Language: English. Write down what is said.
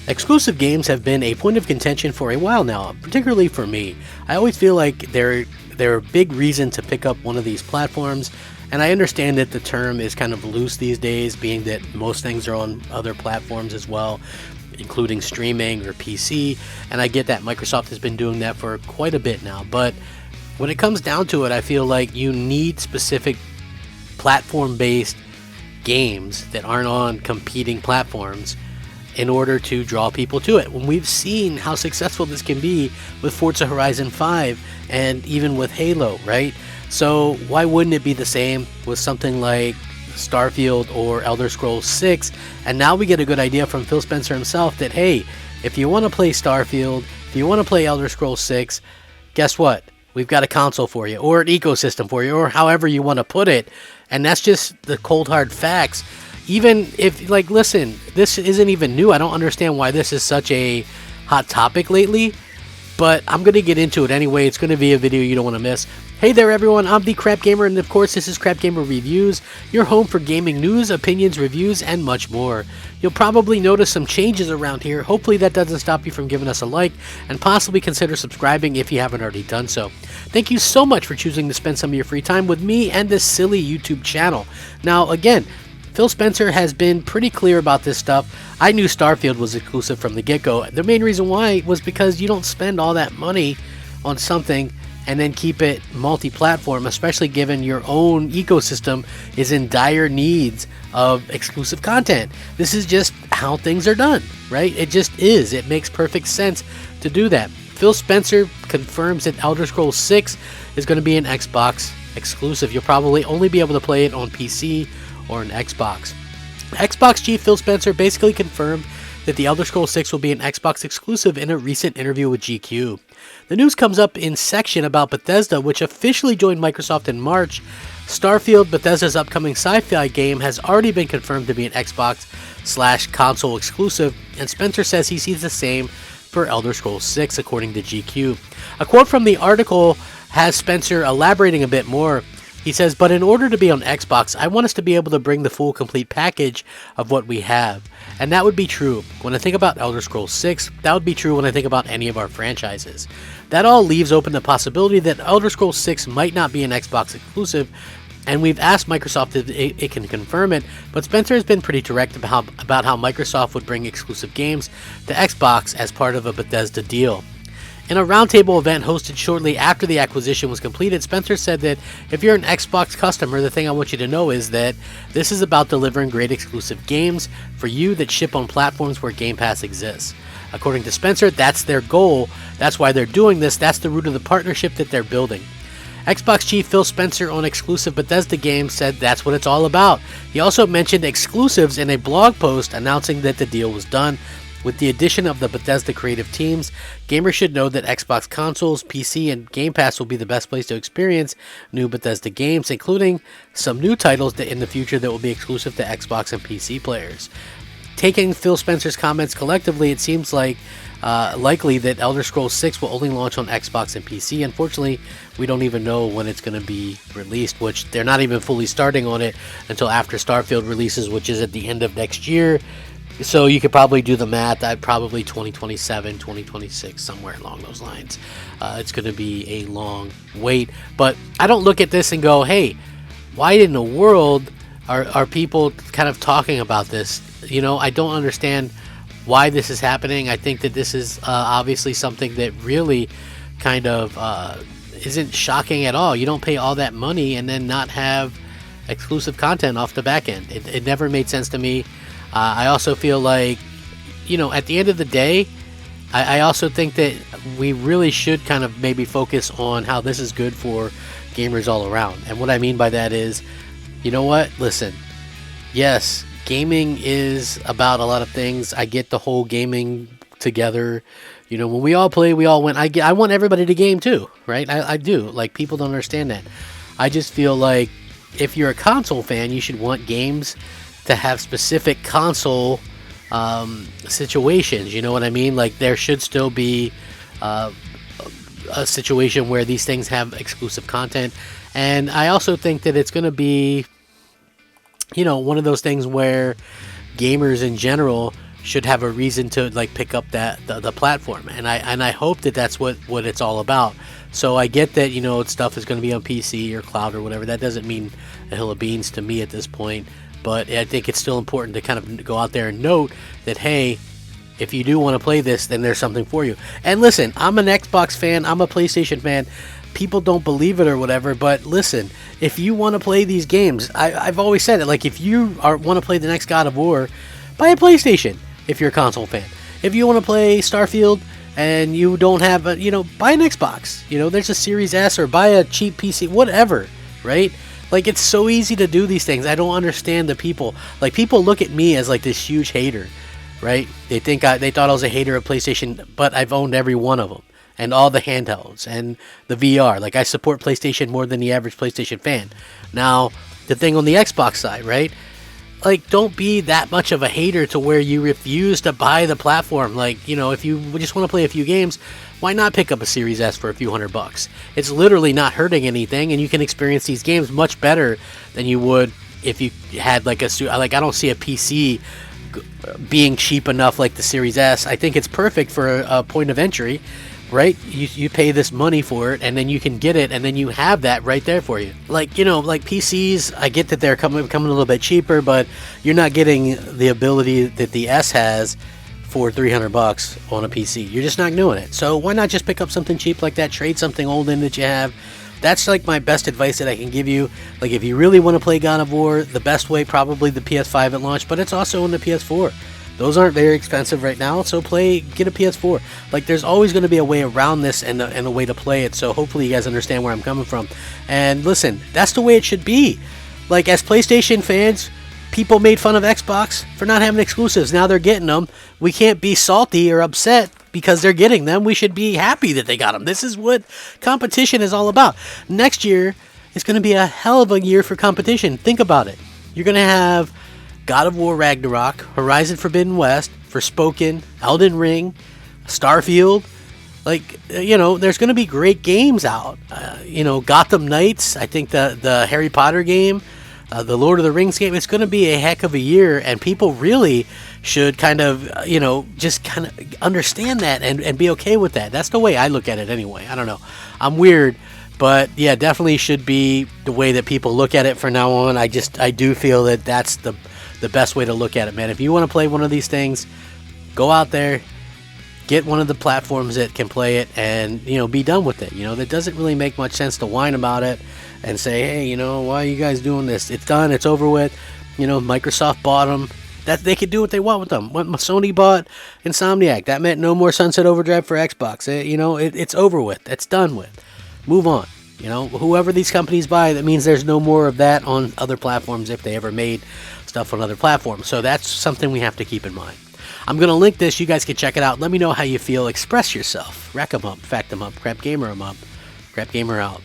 Exclusive games have been a point of contention for a while now, particularly for me. I always feel like they're a big reason to pick up one of these platforms, and I understand that the term is kind of loose these days, being that most things are on other platforms as well, including streaming or PC, and I get that Microsoft has been doing that for quite a bit now, but when it comes down to it, I feel like you need specific platform-based games that aren't on competing platforms in order to draw people to it. When we've seen how successful this can be with Forza Horizon 5 and even with Halo, right? So why wouldn't it be the same with something like Starfield or Elder Scrolls 6? And now we get a good idea from Phil Spencer himself that, hey, if you want to play Starfield, if you want to play Elder Scrolls 6, guess what? We've got a console for you, or an ecosystem for you, or however you want to put it. And that's just the cold hard facts. Even if, like, listen, this isn't even new. I don't understand why this is such a hot topic lately, but I'm going to get into it anyway. It's going to be a video you don't want to miss. Hey there, everyone. I'm the Crapgamer, and of course, this is Crapgamer Reviews, your home for gaming news, opinions, reviews, and much more. You'll probably notice some changes around here. Hopefully, that doesn't stop you from giving us a like, and possibly consider subscribing if you haven't already done so. Thank you so much for choosing to spend some of your free time with me and this silly YouTube channel. Now, again, Phil Spencer has been pretty clear about this stuff. I knew Starfield was exclusive from the get-go. The main reason why was because you don't spend all that money on something and then keep it multi-platform, especially given your own ecosystem is in dire needs of exclusive content. This is just how things are done, right? It just is. It makes perfect sense to do that. Phil Spencer confirms that Elder Scrolls 6 is going to be an Xbox exclusive. You'll probably only be able to play it on PC or an Xbox. Xbox chief Phil Spencer basically confirmed that the Elder Scrolls 6 will be an Xbox exclusive in a recent interview with GQ. The news comes up in section about Bethesda, which officially joined Microsoft in March. Starfield, Bethesda's upcoming sci-fi game, has already been confirmed to be an Xbox/console exclusive, and Spencer says he sees the same for Elder Scrolls 6, according to GQ. A quote from the article has Spencer elaborating a bit more. He says, but in order to be on Xbox, I want us to be able to bring the full complete package of what we have. And that would be true when I think about Elder Scrolls 6. That would be true when I think about any of our franchises. That all leaves open the possibility that Elder Scrolls 6 might not be an Xbox exclusive, and we've asked Microsoft if it can confirm it, but Spencer has been pretty direct about how Microsoft would bring exclusive games to Xbox as part of a Bethesda deal. In a roundtable event hosted shortly after the acquisition was completed, Spencer said that if you're an Xbox customer, the thing I want you to know is that this is about delivering great exclusive games for you that ship on platforms where Game Pass exists. According to Spencer, that's their goal. That's why they're doing this. That's the root of the partnership that they're building. Xbox chief Phil Spencer on exclusive Bethesda games said that's what it's all about. He also mentioned exclusives in a blog post announcing that the deal was done. With the addition of the Bethesda creative teams, gamers should know that Xbox consoles, PC, and Game Pass will be the best place to experience new Bethesda games, including some new titles that in the future that will be exclusive to Xbox and PC players. Taking Phil Spencer's comments collectively, it seems like likely that Elder Scrolls 6 will only launch on Xbox and PC. Unfortunately, we don't even know when it's going to be released, which they're not even fully starting on it until after Starfield releases, which is at the end of next year. So you could probably do the math. I'd probably 2027, 2026, somewhere along those lines. It's going to be a long wait. But I don't look at this and go, hey, why in the world are people kind of talking about this? You know, I don't understand why this is happening. I think that this is obviously something that really kind of isn't shocking at all. You don't pay all that money and then not have exclusive content off the back end. It never made sense to me. I also feel like, you know, at the end of the day, I also think that we really should kind of maybe focus on how this is good for gamers all around. And what I mean by that is, you know what? Listen, yes, gaming is about a lot of things. I get the whole gaming together. You know, when we all play, we all win. I want everybody to game too, right? I do. Like, people don't understand that. I just feel like if you're a console fan, you should want games to have specific console situations, you know what I mean? Like, there should still be a situation where these things have exclusive content, and I also think that it's going to be, you know, one of those things where gamers in general should have a reason to like pick up the platform, and I hope that that's what it's all about. So I get that, you know, stuff is going to be on PC or cloud or whatever. That doesn't mean a hill of beans to me at this point, but I think it's still important to kind of go out there and note that, hey, if you do want to play this, then there's something for you. And listen, I'm an Xbox fan, I'm a PlayStation fan. People don't believe it or whatever, but listen, if you want to play these games, I've always said it, like, if you want to play the next God of War, buy a PlayStation if you're a console fan. If you want to play Starfield and you don't have a, you know, buy an Xbox. You know, there's a Series S, or buy a cheap PC, whatever, right? Like, it's so easy to do these things. I don't understand the people. Like, people look at me as like this huge hater, right? They thought I was a hater of PlayStation, but I've owned every one of them, and all the handhelds and the VR. Like, I support PlayStation more than the average PlayStation fan. Now, the thing on the Xbox side, right? Like, don't be that much of a hater to where you refuse to buy the platform. Like, you know, if you just want to play a few games, why not pick up a Series S for a few $100? It's literally not hurting anything, and you can experience these games much better than you would if you had like I don't see a PC being cheap enough like the Series S. I think it's perfect for a point of entry, right? You pay this money for it, and then you can get it, and then you have that right there for you. Like, you know, like PCs, I get that they're coming a little bit cheaper, but you're not getting the ability that the S has for $300 on a PC. You're just not doing it. So why not just pick up something cheap like that, trade something old in that you have? That's like my best advice that I can give you. Like, if you really want to play God of War, the best way, probably the PS5 at launch, but it's also on the PS4. Those aren't very expensive right now, so get a PS4. Like, there's always going to be a way around this and a way to play it, so hopefully you guys understand where I'm coming from. And listen, that's the way it should be. Like, as PlayStation fans, people made fun of Xbox for not having exclusives. Now they're getting them. We can't be salty or upset because they're getting them. We should be happy that they got them. This is what competition is all about. Next year is going to be a hell of a year for competition. Think about it. You're going to have God of War Ragnarok, Horizon Forbidden West, Forspoken, Elden Ring, Starfield. Like, you know, there's going to be great games out. You know, Gotham Knights, I think the Harry Potter game, the Lord of the Rings game. It's going to be a heck of a year, and people really should kind of, you know, just kind of understand that and be okay with that. That's the way I look at it anyway. I don't know. I'm weird, but yeah, definitely should be the way that people look at it from now on. I do feel that that's the best way to look at it, man. If you want to play one of these things, go out there, get one of the platforms that can play it, and, you know, be done with it. You know, that doesn't really make much sense to whine about it and say, hey, you know, why are you guys doing this? It's done, it's over with. You know, Microsoft bought them. That they could do what they want with them. When Sony bought Insomniac, that meant no more Sunset Overdrive for Xbox. You know, it's over with. It's done with. Move on. You know, whoever these companies buy, that means there's no more of that on other platforms if they ever made stuff on other platforms. So that's something we have to keep in mind. I'm going to link this. You guys can check it out. Let me know how you feel. Express yourself. Rack 'em up. Fact 'em up. Crap Gamer 'em up. Crap Gamer out.